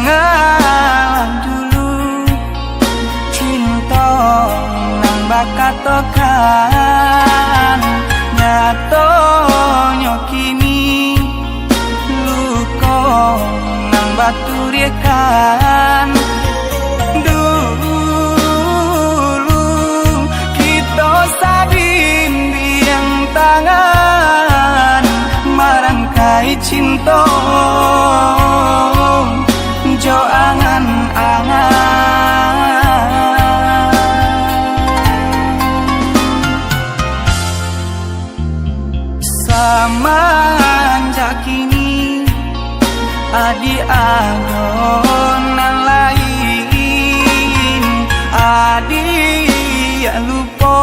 ngalah dulu cinta nang bakat tokan nyato nyokini luko nang batu rekan dulu kita sabin biang tangan marangkai cinta jo angan-angan semenjak kini adi adonan lain adi ya lupa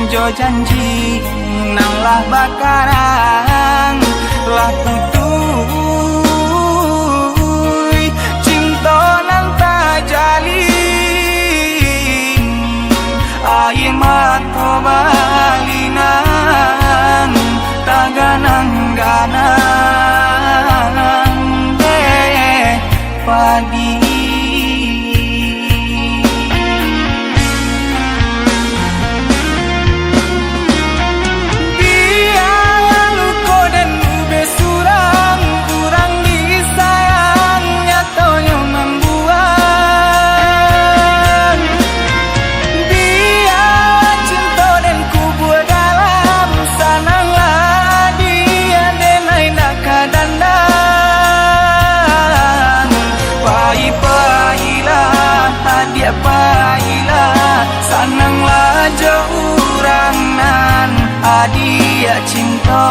jo janji nang lah bakarang lah tutui cinta nang tak jalin air mata balinan tak ganang-ganang deh padi pailah sananglah jaurangan adia cinta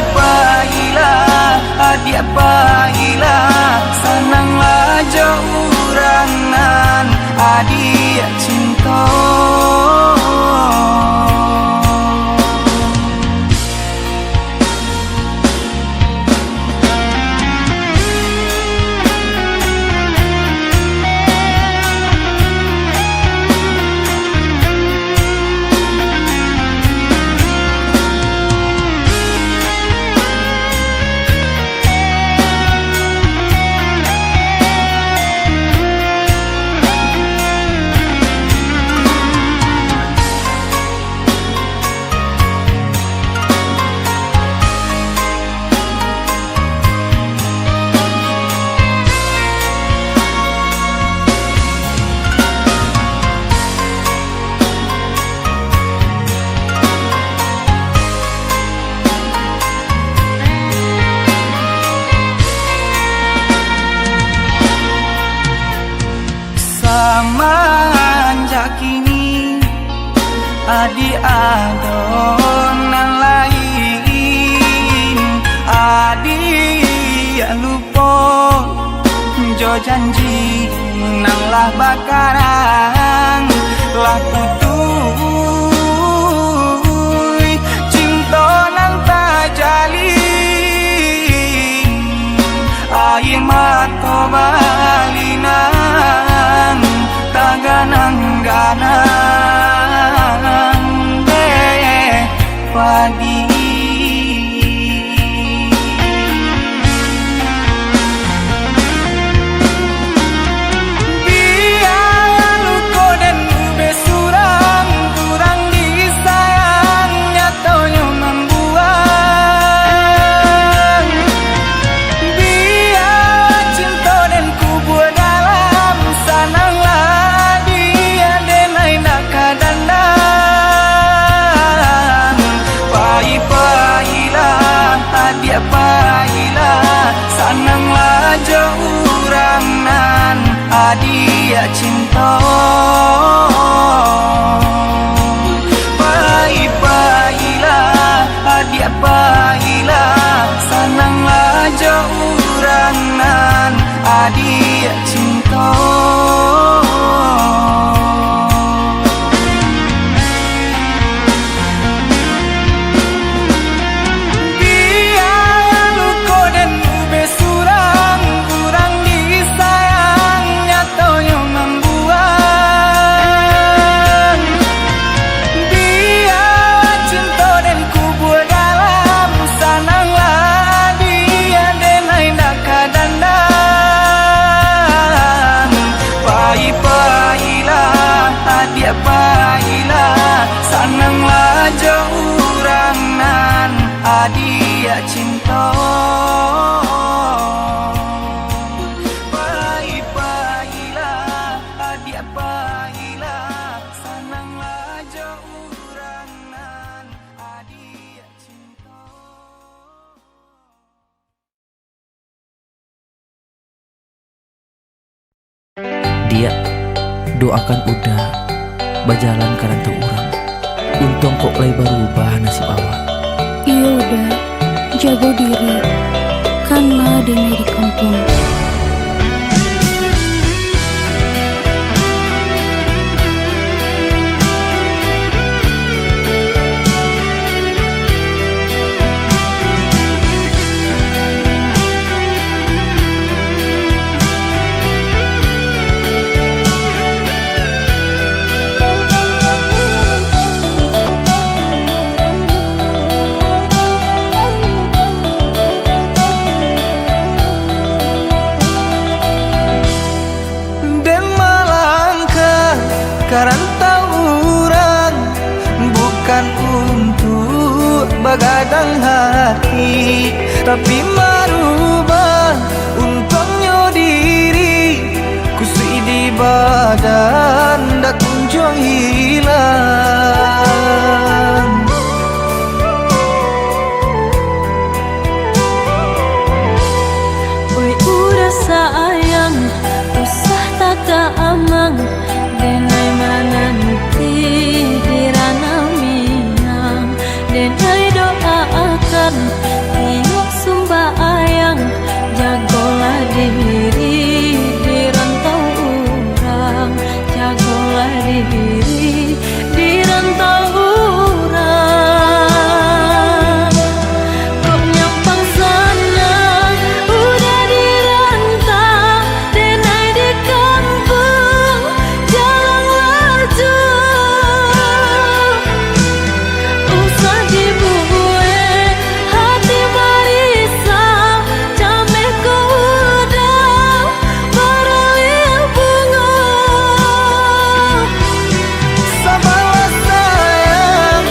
pailah adia pailah sananglah jaurangan adia cinta semenjak kini adi adonan lain adi ya lupa jo janji nang lah bakarang lah tutui cinta nang tak jalin air mata balinan tak ganang-ganang deh padi biar luko dan ube surang kurang disayang nyatonya membuang biar cinta dan kubur dalam sananglah dia pailah sananglah jaurangan adia cinta pailah dia pailah sananglah jaurangan adia cinta surang kurang disayang nyatonya membuang dia cinta. Pagi-pagilah dia pagilah sananglah jauh urangan dia cinta. Dia doakan udah berjalan ke rantau urang. Untung kok lay berubah nasib awak. Iya udah, jago diri, karena dia di kampung. Karantau urang bukan untuk begadang hati, tapi merubah untungnya diri. Kusui di badan dak kunjung hilang. Oi udah sayang, usah tak amang. Denai menanti dirana minang, denai doakan tiuk sumbayang, jagolah diri di rantau urang, jagolah diri di rantau urang. Kok nyampang sana udah di rantau, denai di kampung jalan laju. Usah dibuwe hati marisa, cameh ku udah beralih bunga. Sabarlah sayang,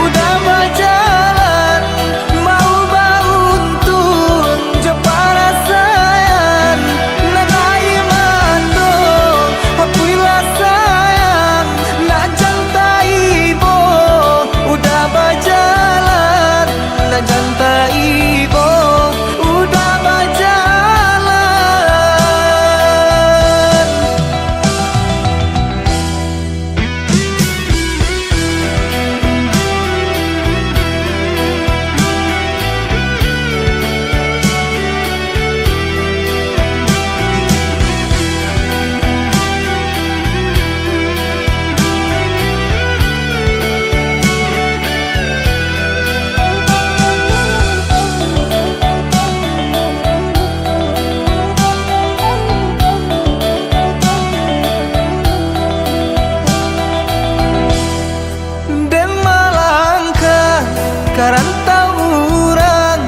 udah berjalan, mau bauntun jepara sayang, nagai mando, apuilah sayang, nak jantai bo, udah berjalan, nak jantai bo, udah berjalan. Dan melangkah karantau urang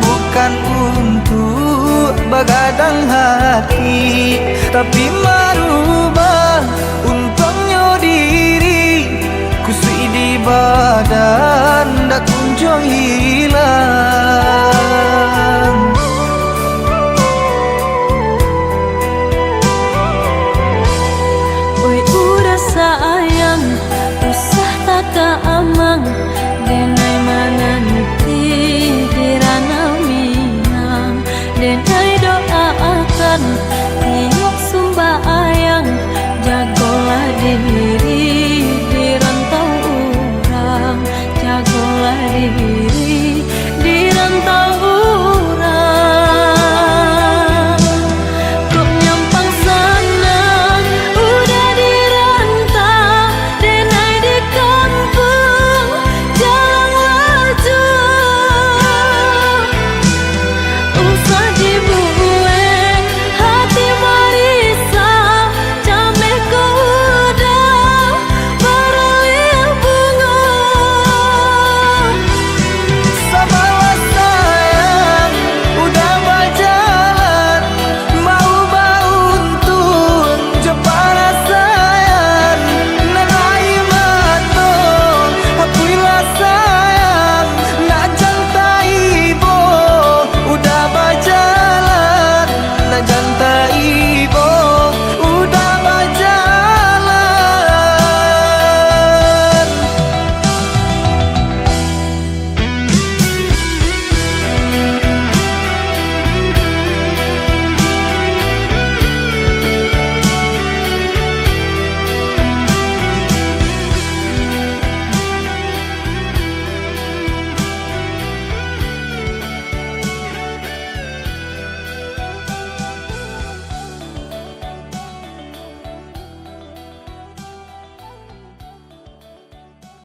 bukan untuk begadang hati, tapi merubah untungnya diri. Kusui di badan dak kunjung hilang.